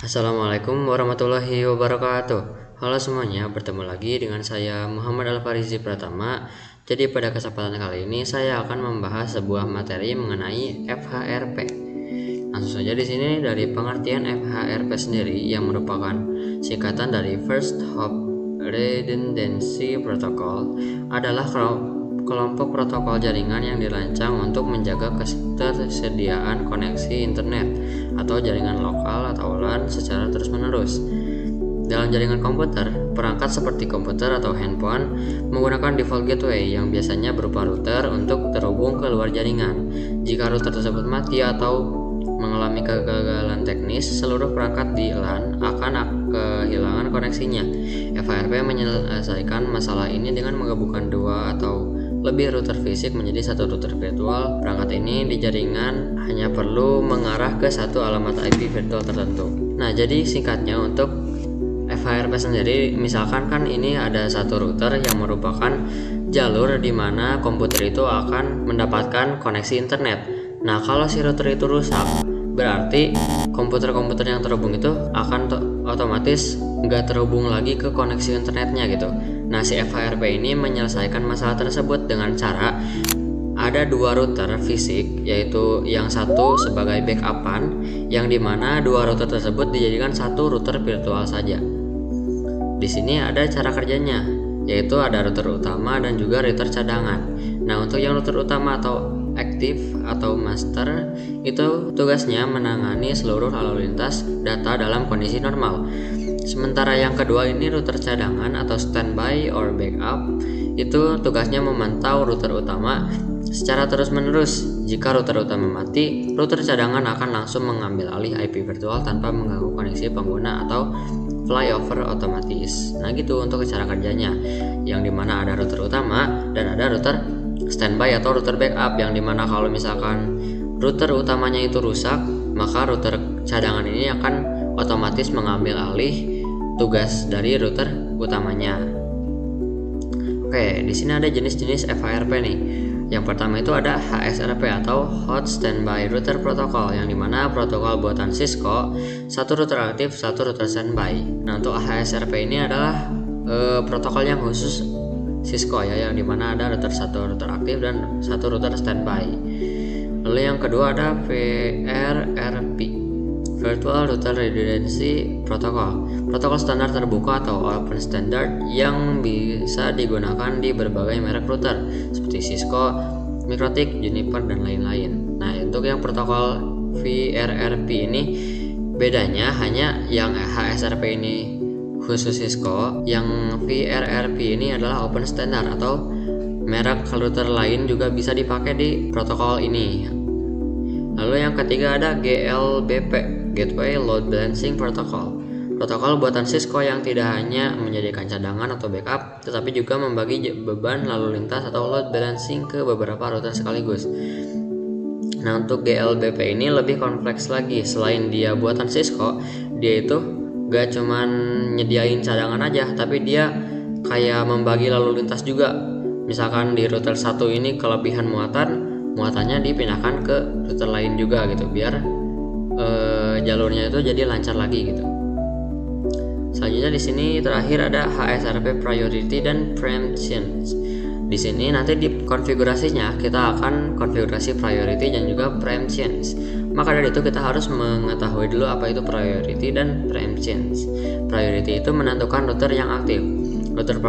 Assalamualaikum warahmatullahi wabarakatuh. Halo semuanya, bertemu lagi dengan saya Muhammad Al-Farizi Pratama. Jadi pada kesempatan kali ini saya akan membahas sebuah materi mengenai FHRP. Langsung saja di sini dari pengertian FHRP sendiri yang merupakan singkatan dari First Hop Redundancy Protocol adalah kelompok protokol jaringan yang dirancang untuk menjaga ketersediaan koneksi internet atau jaringan lokal atau LAN secara terus-menerus. Dalam jaringan komputer, perangkat seperti komputer atau handphone menggunakan default gateway yang biasanya berupa router untuk terhubung ke luar jaringan. Jika router tersebut mati atau mengalami kegagalan teknis, seluruh perangkat di LAN akan kehilangan koneksinya. FHRP menyelesaikan masalah ini dengan menggabungkan dua atau lebih router fisik menjadi satu router virtual. Perangkat ini di jaringan hanya perlu mengarah ke satu alamat IP virtual tertentu. Nah, jadi singkatnya untuk FHRP sendiri, misalkan kan ini ada satu router yang merupakan jalur di mana komputer itu akan mendapatkan koneksi internet. Nah, kalau si router itu rusak, berarti komputer-komputer yang terhubung itu akan otomatis nggak terhubung lagi ke koneksi internetnya gitu. Nah, si FHRP ini menyelesaikan masalah tersebut dengan cara ada dua router fisik, yaitu yang satu sebagai backupan, yang dimana dua router tersebut dijadikan satu router virtual saja. Di sini ada cara kerjanya, yaitu ada router utama dan juga router cadangan. Nah, untuk yang router utama atau aktif atau master itu tugasnya menangani seluruh lalu lintas data dalam kondisi normal. Sementara yang kedua ini router cadangan atau standby or backup, itu tugasnya memantau router utama secara terus-menerus. Jika router utama mati, router cadangan akan langsung mengambil alih IP virtual tanpa mengganggu koneksi pengguna atau flyover otomatis. Nah, gitu untuk cara kerjanya, yang dimana ada router utama dan ada router standby atau router backup, yang dimana kalau misalkan router utamanya itu rusak, maka router cadangan ini akan otomatis mengambil alih tugas dari router utamanya. Oke, di sini ada jenis-jenis FHRP nih. Yang pertama itu ada HSRP atau Hot Standby Router Protocol, yang dimana protokol buatan Cisco, satu router aktif, satu router standby. Nah, untuk HSRP ini adalah protokol yang khusus Cisco ya, yang dimana ada satu router aktif dan satu router standby. Lalu yang kedua ada VRRP, Virtual Router Redundancy Protocol, protokol standar terbuka atau open standard yang bisa digunakan di berbagai merek router seperti Cisco, Mikrotik, Juniper, dan lain-lain. Nah, untuk yang protokol VRRP ini bedanya hanya yang HSRP ini khusus Cisco, yang VRRP ini adalah open standard atau merek router lain juga bisa dipakai di protokol ini. Lalu yang ketiga ada GLBP, Gateway Load Balancing Protocol, protokol buatan Cisco yang tidak hanya menjadikan cadangan atau backup, tetapi juga membagi beban lalu lintas atau load balancing ke beberapa router sekaligus. Nah, untuk GLBP ini lebih kompleks lagi. Selain dia buatan Cisco, dia itu gak cuman nyediain cadangan aja, tapi dia kayak membagi lalu lintas juga. Misalkan di router satu ini kelebihan muatannya dipindahkan ke router lain juga gitu, biar jalurnya itu jadi lancar lagi gitu. Selanjutnya di sini terakhir ada HSRP Priority dan Preemption. Di sini nanti di konfigurasinya kita akan konfigurasi priority dan juga preemptions. Maka dari itu kita harus mengetahui dulu apa itu priority dan preemptions. Priority itu menentukan router yang aktif. Router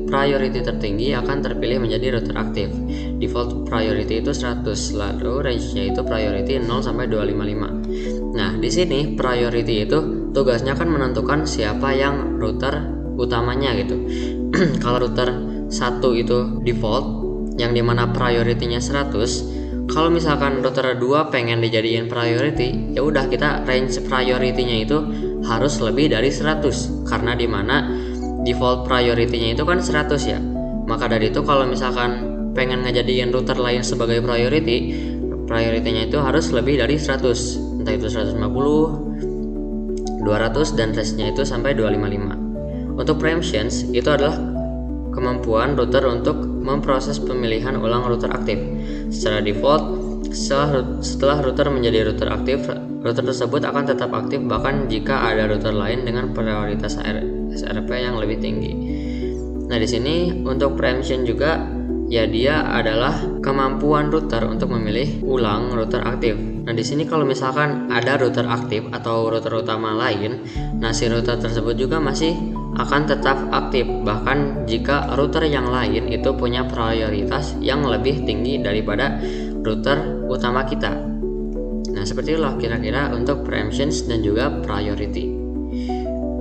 priority tertinggi akan terpilih menjadi router aktif. Default priority itu 100, lalu range-nya itu priority 0 sampai 255. Nah, di sini priority itu tugasnya akan menentukan siapa yang router utamanya gitu. Kalau router 1 itu default, yang dimana priority-nya 100. Kalau misalkan router 2 pengen dijadiin priority, ya udah kita range priority-nya itu harus lebih dari 100, karena dimana default priority-nya itu kan 100 ya. Maka dari itu kalau misalkan pengen ngejadiin router lain sebagai priority-nya itu harus lebih dari 100, entah itu 150, 200, dan range-nya itu sampai 255. Untuk preemptions itu adalah kemampuan router untuk memproses pemilihan ulang router aktif. Secara default, Setelah router menjadi router aktif, router tersebut akan tetap aktif bahkan jika ada router lain dengan prioritas SRP yang lebih tinggi. Nah, di sini untuk preemption juga ya, dia adalah kemampuan router untuk memilih ulang router aktif. Nah, di sini kalau misalkan ada router aktif atau router utama lain, nah si router tersebut juga masih akan tetap aktif bahkan jika router yang lain itu punya prioritas yang lebih tinggi daripada router utama kita. Nah, seperti itulah kira-kira untuk preemptions dan juga priority.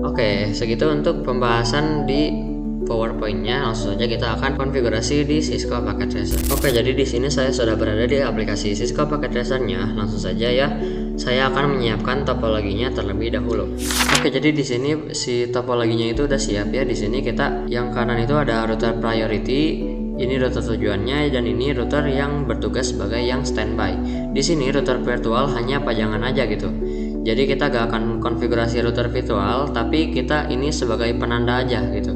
Oke, segitu untuk pembahasan di PowerPoint-nya. Langsung saja kita akan konfigurasi di Cisco Packet Tracer. Oke, jadi di sini saya sudah berada di aplikasi Cisco Packet Tracer-nya. Langsung saja ya, saya akan menyiapkan topologinya terlebih dahulu. Oke, jadi di sini si topologinya itu udah siap ya. Di sini kita yang kanan itu ada router priority, ini router tujuannya, dan ini router yang bertugas sebagai yang standby. Di sini router virtual hanya pajangan aja gitu. Jadi kita gak akan konfigurasi router virtual, tapi kita ini sebagai penanda aja gitu.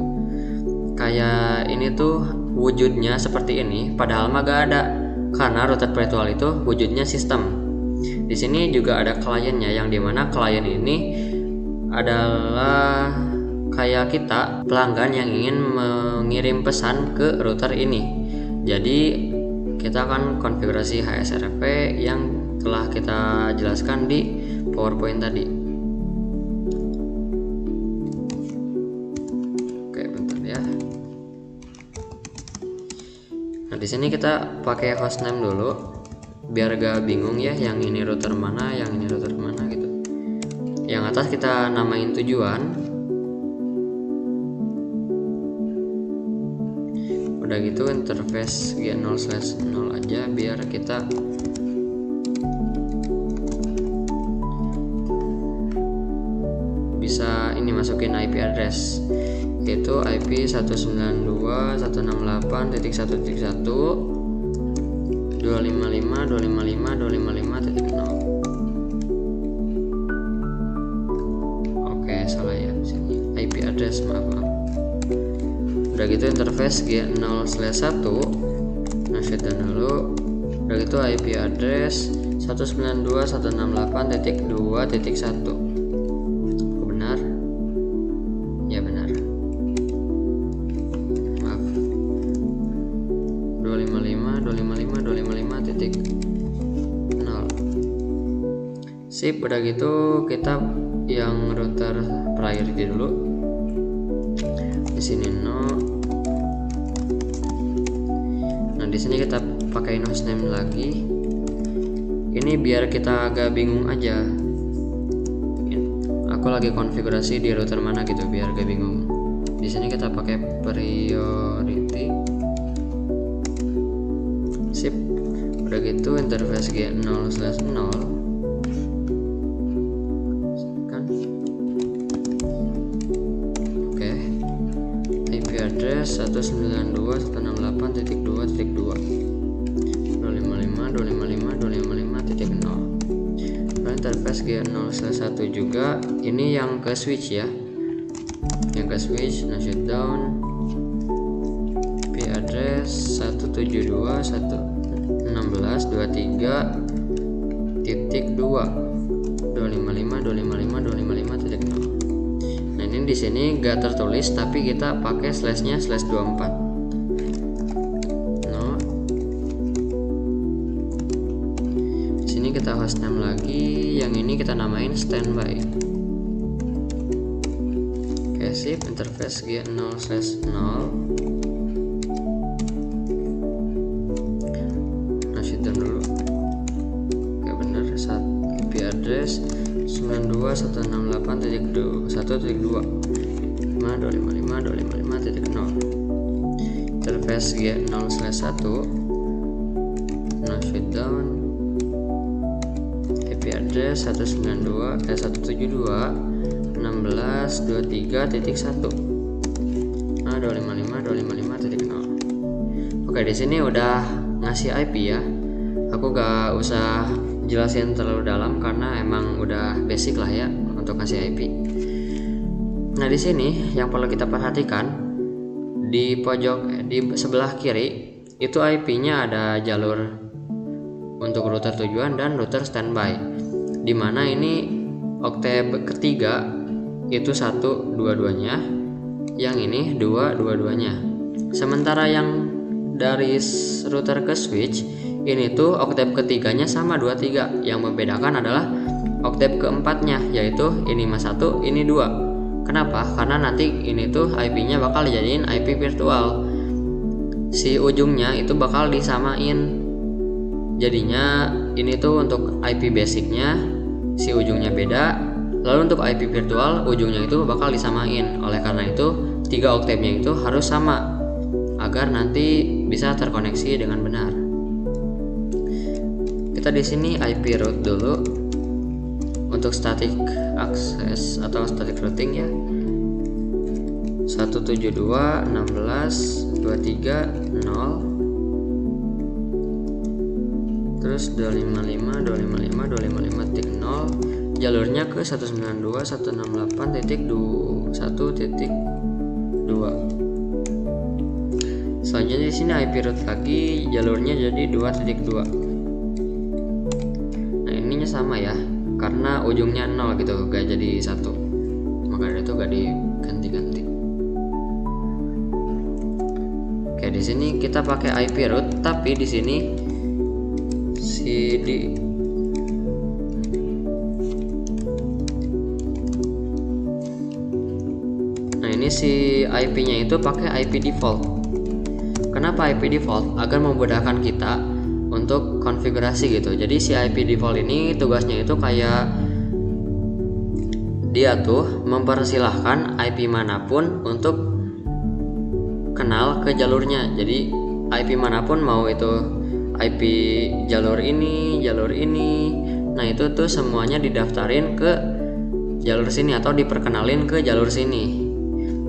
Kayak ini tuh wujudnya seperti ini, padahal mah gak ada, karena router virtual itu wujudnya sistem. Di sini juga ada kliennya, yang dimana klien ini adalah kayak kita pelanggan yang ingin mengirim pesan ke router ini. Jadi kita akan konfigurasi HSRP yang telah kita jelaskan di PowerPoint tadi. Oke, bentar ya. Nah, di sini kita pakai hostname dulu biar gak bingung ya, yang ini router mana, yang ini router mana gitu. Yang atas kita namain tujuan. Udah gitu interface G0/0 aja biar kita bisa ini masukin IP address, yaitu IP 192.168.1.1 255.255.255.0. Oke, salah ya di sini. IP address, maaf. Udah gitu interface G0/1. Nah, shutdown dulu. Udah gitu IP address 192.168.2.1. Benar? Ya benar. Maaf. 255.255.255.0. Sip, udah gitu kita yang router priority dulu. Di sini no. Nah, di sini kita pakai hostname lagi. Ini biar kita agak bingung aja. Aku lagi konfigurasi di router mana gitu biar gak bingung. Di sini kita pakai priority. Sip. Udah gitu interface G0/0. Address 192.168.2.2 255.255.255.0. Interface G0/1 juga. Ini yang ke switch ya, yang ke switch. Nah, shutdown IP address 172.116.23.2 255.255.255.0. Nah, ini di sini gak tertulis tapi kita pakai slashnya /24. No. Di sini kita hostname lagi, yang ini kita namain standby. Oke, sip. Interface G0/0. Nah, shutdown dulu. Oke, bener. IP address 92.168.1.2 255.255.0. Interface G0/1. Nah, shutdown IP address 172.168.16.23.1 255.255.0. Oke, di sini udah ngasih IP ya. Aku gak usah jelasin terlalu dalam karena emang udah basic lah ya untuk ngasih IP. Nah, di sini yang perlu kita perhatikan di pojok di sebelah kiri itu IP-nya ada jalur untuk router tujuan dan router standby, dimana ini oktav ketiga itu 1 dua-duanya, yang ini 2 dua-duanya. Sementara yang dari router ke switch ini tuh oktav ketiganya sama 23, yang membedakan adalah oktav keempatnya, yaitu ini mah 1, ini 2. Kenapa? Karena nanti ini tuh IP-nya bakal dijadiin IP virtual. Si ujungnya itu bakal disamain. Jadinya ini tuh untuk IP basicnya si ujungnya beda. Lalu untuk IP virtual ujungnya itu bakal disamain. Oleh karena itu 3 oktavnya itu harus sama agar nanti bisa terkoneksi dengan benar. Kita di sini IP route dulu untuk static access atau static routing ya. 172.16.23.0, terus 255.255.255.0, jalurnya ke 192.168.1.2. Selanjutnya di sini IP route lagi, jalurnya jadi 2.2. Nah ininya sama ya, karena ujungnya 0 gitu, gak jadi 1, maka dari itu gak diganti-ganti. Oke, di sini kita pakai IP route, tapi di sini nah ini si IP-nya itu pakai IP default. Kenapa IP default? Agar memudahkan kita untuk konfigurasi gitu. Jadi si IP default ini tugasnya itu kayak dia tuh mempersilahkan IP manapun untuk kenal ke jalurnya. Jadi IP manapun, mau itu IP jalur ini, nah itu tuh semuanya didaftarin ke jalur sini atau diperkenalin ke jalur sini.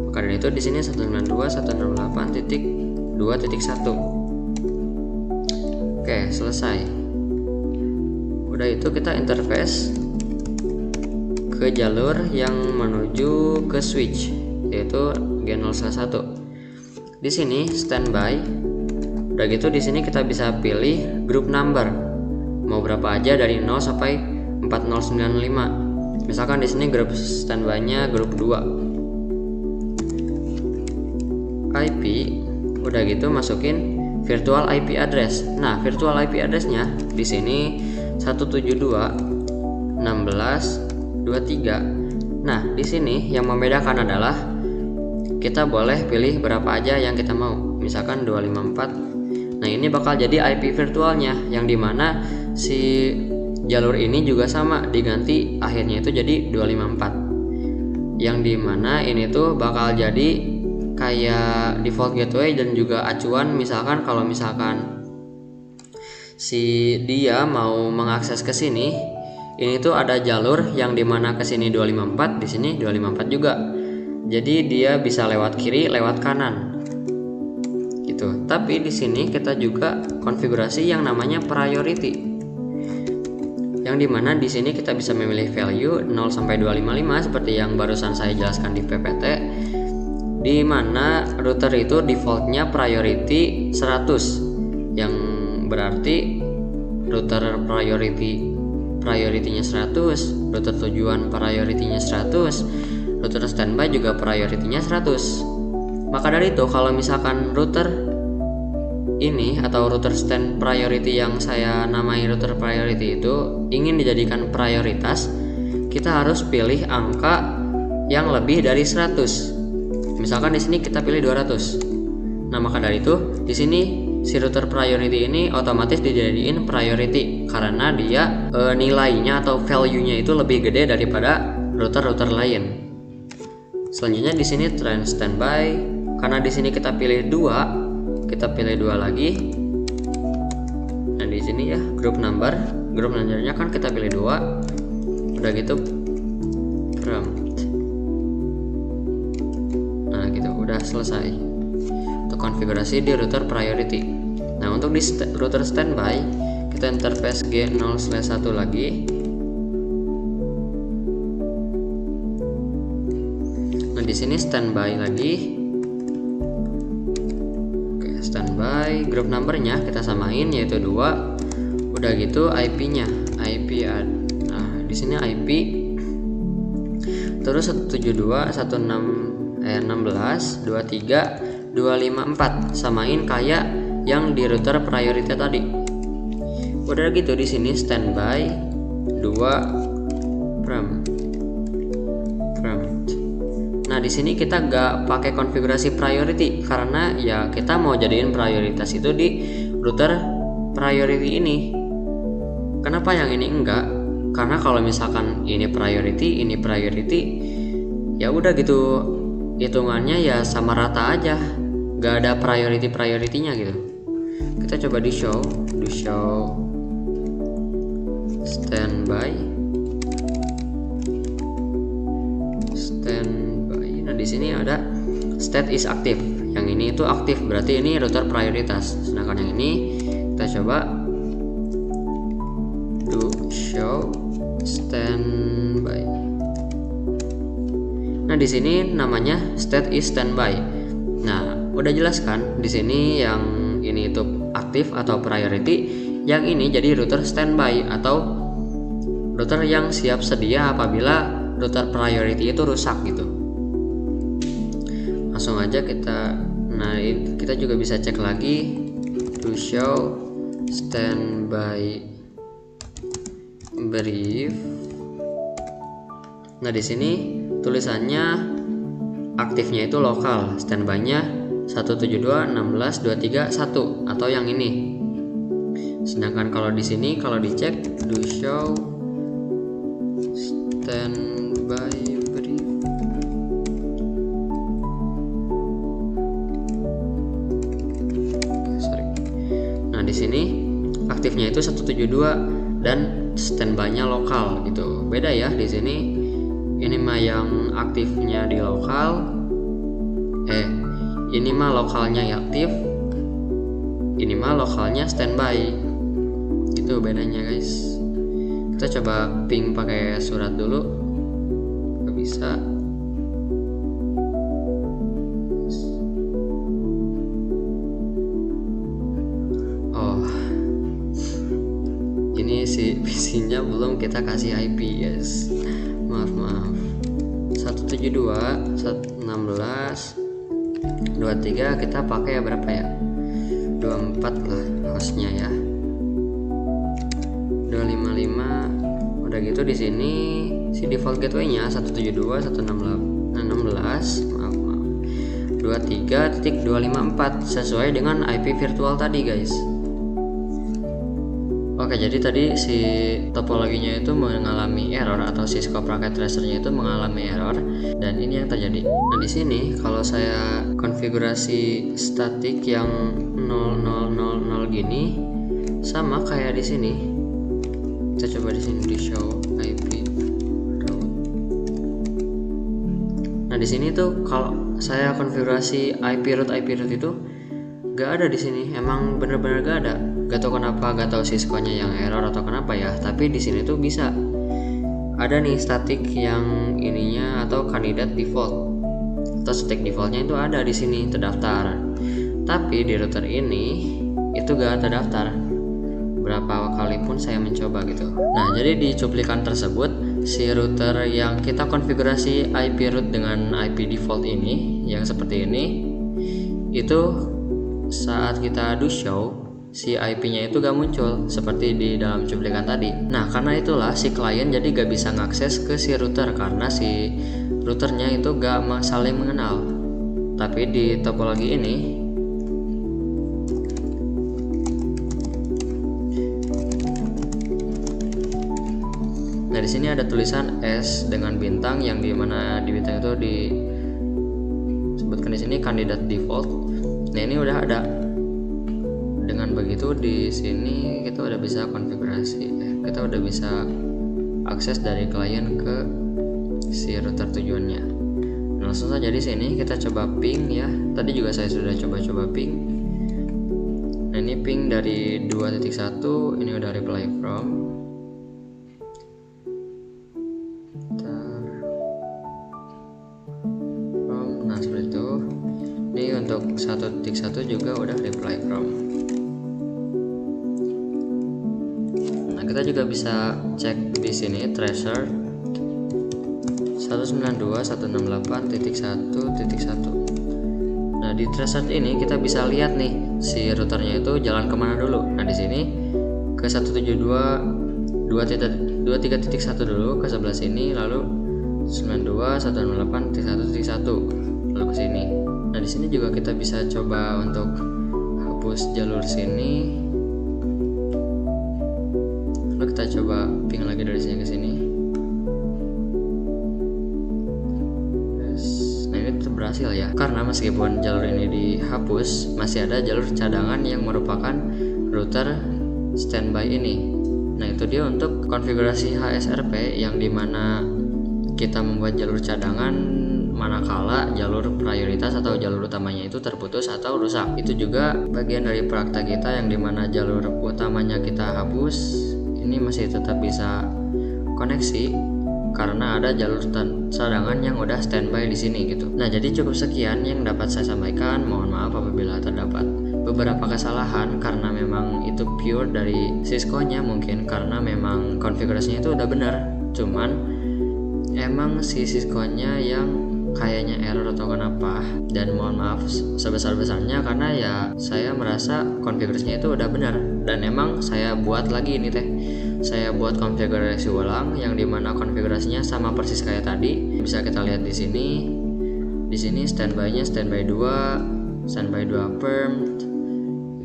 Maka dari itu di sini 192.168.2.1. Oke, selesai. Udah itu kita interface ke jalur yang menuju ke switch, yaitu G0/1. Di sini standby. Udah gitu di sini kita bisa pilih group number. Mau berapa aja dari 0 sampai 4095. Misalkan di sini grup standby-nya grup 2. IP, udah gitu masukin virtual IP address. Nah, virtual IP address-nya di sini 172.16.23. Nah, di sini yang membedakan adalah kita boleh pilih berapa aja yang kita mau. Misalkan 254. Nah, ini bakal jadi IP virtualnya, yang dimana si jalur ini juga sama, diganti akhirnya itu jadi 254. Yang dimana ini tuh bakal jadi kayak default gateway dan juga acuan. Misalkan kalau misalkan si dia mau mengakses ke sini, ini tuh ada jalur yang dimana ke sini 254, di sini 254 juga. Jadi dia bisa lewat kiri, lewat kanan. Gitu. Tapi di sini kita juga konfigurasi yang namanya priority. Yang dimana di sini kita bisa memilih value 0 sampai 255 seperti yang barusan saya jelaskan di PPT. Di mana router itu defaultnya priority 100, yang berarti router priority-nya 100, router tujuan priority-nya 100, router standby juga priority-nya 100. Maka dari itu kalau misalkan router ini atau router stand priority yang saya namai router priority itu ingin dijadikan prioritas, kita harus pilih angka yang lebih dari 100. Misalkan di sini kita pilih 200. Nah, maka dari itu di sini si router priority ini otomatis dijadiin priority karena dia nilainya atau value-nya itu lebih gede daripada router-router lain. Selanjutnya di sini trend standby. Karena di sini kita pilih 2, kita pilih 2 lagi. Nah, di sini ya group numbernya kan kita pilih 2. Udah gitu prompt. Nah, gitu udah selesai untuk konfigurasi di router priority. Nah, untuk di router standby kita interface G0/1 lagi. Nah, di sini standby lagi. Standby, grup numbernya kita samain yaitu 2. Udah gitu IP-nya, nah di sini IP terus 172.16.23.254 samain kayak yang di router priority tadi. Udah gitu di sini standby 2 prompt. Nah di sini kita nggak pakai konfigurasi priority karena ya kita mau jadiin prioritas itu di router priority ini. Kenapa yang ini enggak? Karena kalau misalkan ini priority, ya udah gitu hitungannya ya sama rata aja, nggak ada priority-nya gitu. Kita coba di show standby. Nah di sini ada state is active. Yang ini itu aktif, berarti ini router prioritas. Sedangkan yang ini kita coba do show standby. Nah di sini namanya state is standby. Nah udah jelas kan di sini yang ini itu aktif atau priority, yang ini jadi router standby atau router yang siap sedia apabila router priority itu rusak gitu. Langsung aja kita juga bisa cek lagi to show standby brief. Nah di sini tulisannya aktifnya itu lokal, standby-nya 172.16.23.1 atau yang ini. Sedangkan kalau di sini kalau dicek do show standby brief. Nah di sini aktifnya itu 172 dan standby-nya lokal gitu. Beda ya di sini. Ini mah yang aktifnya di lokal, ini mah lokalnya aktif, ini mah lokalnya standby. Itu bedanya guys. Kita coba ping pakai surat dulu. Gak bisa. Oh, ini si PC-nya belum kita kasih IP guys. Maaf 172.16.23 kita pakai berapa ya, 24 lah hostnya ya, 255. Udah gitu di sini si default gateway-nya 172.168.23.254 sesuai dengan IP virtual tadi guys. Oke, jadi tadi si topologinya itu mengalami error atau si scope packet tracernya itu mengalami error, dan ini yang terjadi. Nah di sini kalau saya konfigurasi statik yang 0000 gini sama kayak di sini. Kita coba di sini di show IP route. Nah di sini tuh kalau saya konfigurasi IP route itu gak ada di sini. Emang bener-bener gak ada. Gak tau kenapa, gak tau Cisco-nya yang error atau kenapa ya. Tapi di sini tuh bisa ada nih statik yang ininya atau kandidat default atau statik defaultnya itu ada di sini terdaftar. Tapi di router ini itu gak terdaftar. Berapa kali pun saya mencoba gitu. Nah jadi di cuplikan tersebut si router yang kita konfigurasi IP route dengan IP default ini yang seperti ini, itu saat kita do show si IP-nya itu gak muncul seperti di dalam cuplikan tadi. Nah karena itulah si klien jadi gak bisa ngakses ke si router karena si routernya itu gak saling mengenal. Tapi di topologi ini nah di sini ada tulisan S dengan bintang yang dimana di bintang itu disebutkan di sini kandidat default. Nah ini udah ada. Dengan begitu di sini kita udah bisa konfigurasi, kita udah bisa akses dari klien ke si router tujuannya. Nah, langsung saja di sini kita coba ping ya. Tadi juga saya sudah coba ping. Nah ini ping dari 2.1, ini udah reply from. Nah seperti itu. Ini untuk 1.1 juga udah reply from. kita juga bisa cek di sini tracer 192.168.1.1. Nah, di tracer ini kita bisa lihat nih si routernya itu jalan kemana dulu. Nah, di sini ke 172.2.3.1 dulu ke sebelah sini, lalu 92.168.1.1 lalu ke sini. Nah, di sini juga kita bisa coba untuk hapus jalur sini. Lalu kita coba ping lagi dari sini ke sini. Nah, ini berhasil ya. Karena meskipun jalur ini dihapus, masih ada jalur cadangan yang merupakan router standby ini. Nah, itu dia untuk konfigurasi HSRP yang dimana kita membuat jalur cadangan manakala jalur prioritas atau jalur utamanya itu terputus atau rusak. Itu juga bagian dari praktek kita yang dimana jalur utamanya kita hapus, ini masih tetap bisa koneksi karena ada jalur cadangan yang udah standby di sini gitu. Nah, jadi cukup sekian yang dapat saya sampaikan. Mohon maaf apabila terdapat beberapa kesalahan karena memang itu pure dari Cisco-nya, mungkin karena memang konfigurasinya itu udah benar. Cuman emang si Cisco-nya yang kayaknya error atau kenapa, dan mohon maaf sebesar-besarnya karena ya saya merasa konfigurasinya itu udah benar dan emang saya buat lagi ini teh. Saya buat konfigurasi ulang yang dimana konfigurasinya sama persis kayak tadi. Bisa kita lihat di sini. Di sini standby-nya standby 2, standby 2 perm.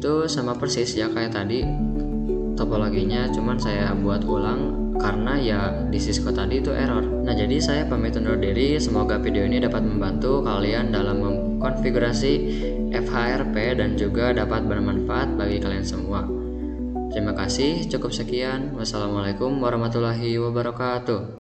Itu sama persis ya kayak tadi topologinya, cuman saya buat ulang karena ya di Cisco tadi itu error. Nah, jadi saya pamit undur diri. Semoga video ini dapat membantu kalian dalam mengkonfigurasi FHRP dan juga dapat bermanfaat bagi kalian semua. Terima kasih, cukup sekian. Wassalamualaikum warahmatullahi wabarakatuh.